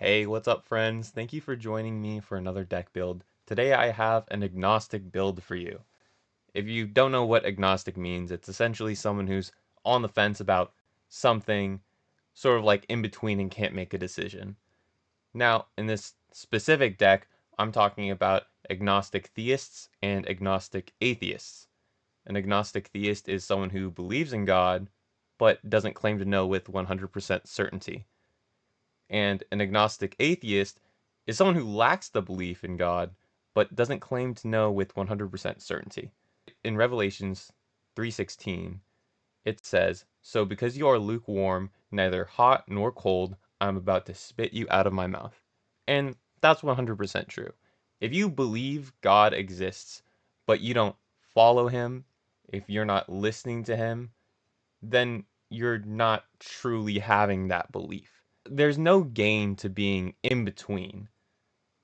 Hey, what's up, friends? Thank you for joining me for another deck build. Today I have an agnostic build for you. If you don't know what agnostic means, it's essentially someone who's on the fence about something, sort of like in between and can't make a decision. Now, in this specific deck, I'm talking about agnostic theists and agnostic atheists. An agnostic theist is someone who believes in God, but doesn't claim to know with 100% certainty. And an agnostic atheist is someone who lacks the belief in God, but doesn't claim to know with 100% certainty. In Revelations 3:16, it says, "So because you are lukewarm, neither hot nor cold, I'm about to spit you out of my mouth." And that's 100% true. If you believe God exists, but you don't follow him, if you're not listening to him, then you're not truly having that belief. There's no gain to being in between.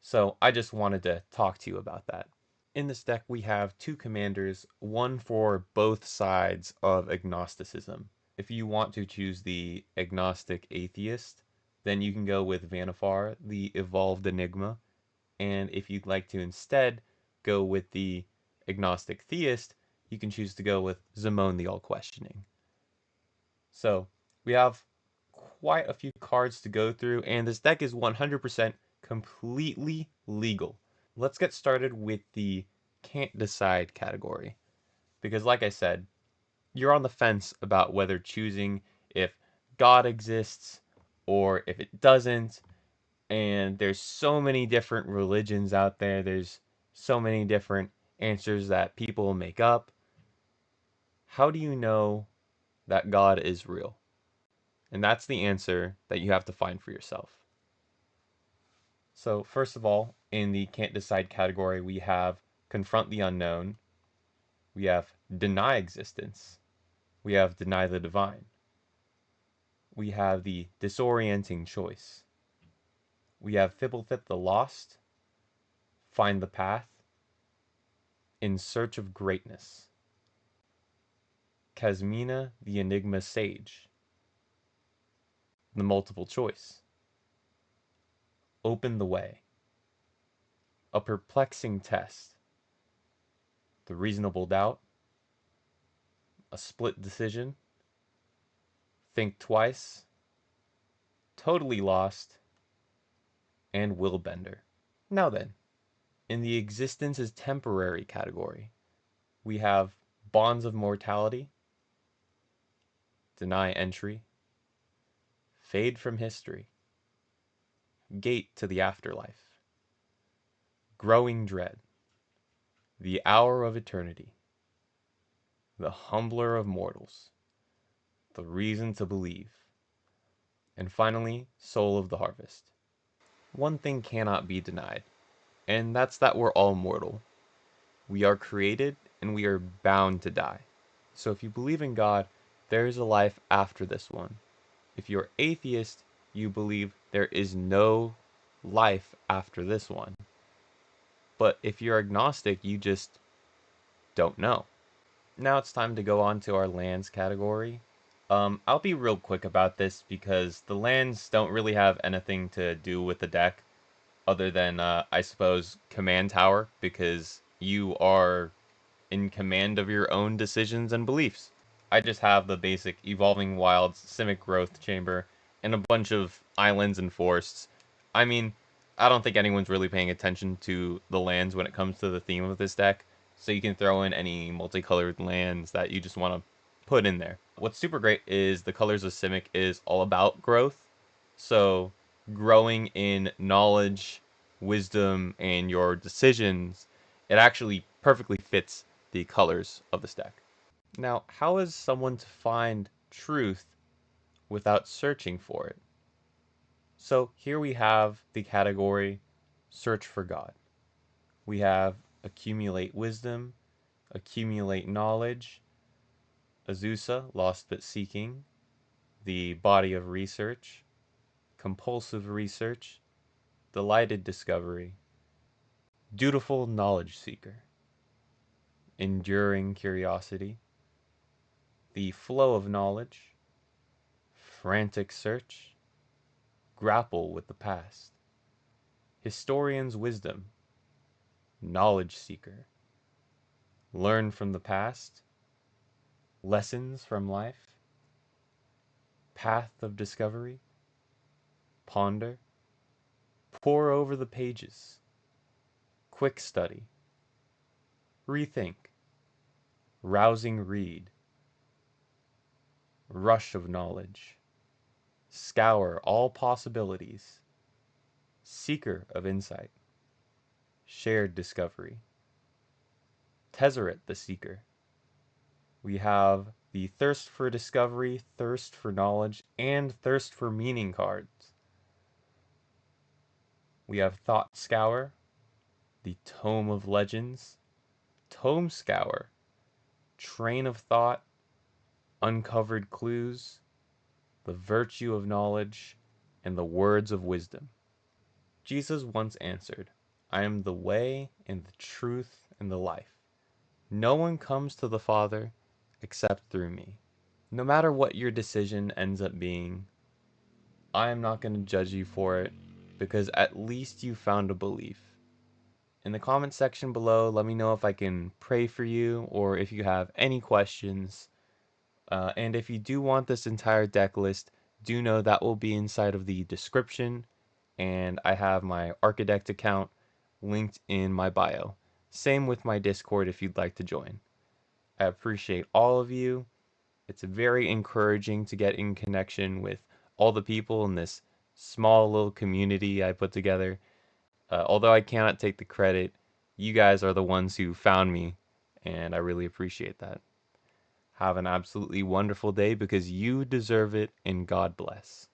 So I just wanted to talk to you about that. In this deck, we have two commanders, one for both sides of agnosticism. If you want to choose the agnostic atheist, then you can go with Vanifar, the evolved enigma. And if you'd like to instead go with the agnostic theist, you can choose to go with Zimone the all-questioning. So we have quite a few cards to go through, and this deck is 100% completely legal. Let's get started with the can't decide category. Because, like I said, you're on the fence about whether choosing if God exists or if it doesn't. And there's so many different religions out there, there's so many different answers that people make up. How do you know that God is real? And that's the answer that you have to find for yourself. So, first of all, in the can't decide category, we have confront the unknown, we have deny existence, we have deny the divine, we have the disorienting choice, we have Fibblethip the lost, find the path, in search of greatness, Casmina the enigma sage, the multiple choice, open the way, a perplexing test, the reasonable doubt, a split decision, think twice, totally lost, and willbender. Now then, in the existence is temporary category, we have bonds of mortality, deny entry, fade from history, gate to the afterlife, growing dread, the hour of eternity, the humbler of mortals, the reason to believe, and finally, soul of the harvest. One thing cannot be denied, and that's that we're all mortal. We are created and we are bound to die. So if you believe in God, there is a life after this one. If you're atheist, you believe there is no life after this one. But if you're agnostic, you just don't know. Now it's time to go on to our lands category. I'll be real quick about this because the lands don't really have anything to do with the deck other than, I suppose, command tower, because you are in command of your own decisions and beliefs. I just have the basic Evolving Wilds, Simic Growth Chamber, and a bunch of islands and forests. I mean, I don't think anyone's really paying attention to the lands when it comes to the theme of this deck, so you can throw in any multicolored lands that you just want to put in there. What's super great is the Colors of Simic is all about growth, so growing in knowledge, wisdom, and your decisions, it actually perfectly fits the colors of this deck. Now, how is someone to find truth without searching for it? So here we have the category Search for God. We have Accumulate Wisdom, Accumulate Knowledge, Azusa, Lost but Seeking, the Body of Research, Compulsive Research, Delighted Discovery, Dutiful Knowledge Seeker, Enduring Curiosity, The Flow of Knowledge, Frantic Search, grapple with the past. Historian's wisdom, knowledge seeker. Learn from the past, lessons from life, path of discovery. Ponder, pore over the pages, quick study, rethink, rousing read, rush of knowledge, scour all possibilities, seeker of insight, shared discovery, Tezzeret the seeker. We have the thirst for discovery, thirst for knowledge, and thirst for meaning cards. We have Thought Scour, the Tome of Legends, Tome Scour, Train of Thought, Uncovered Clues, the Virtue of Knowledge, and the Words of Wisdom. Jesus once answered, I am the way and the truth and the life. No one comes to the Father except through me. No matter what your decision ends up being, I am not going to judge you for it because at least you found a belief. In the comment section below, let me know if I can pray for you or if you have any questions. And if you do want this entire deck list, do know that will be inside of the description. And I have my Archidect account linked in my bio. Same with my Discord if you'd like to join. I appreciate all of you. It's very encouraging to get in connection with all the people in this small little community I put together. Although I cannot take the credit, you guys are the ones who found me, and I really appreciate that. Have an absolutely wonderful day because you deserve it, and God bless.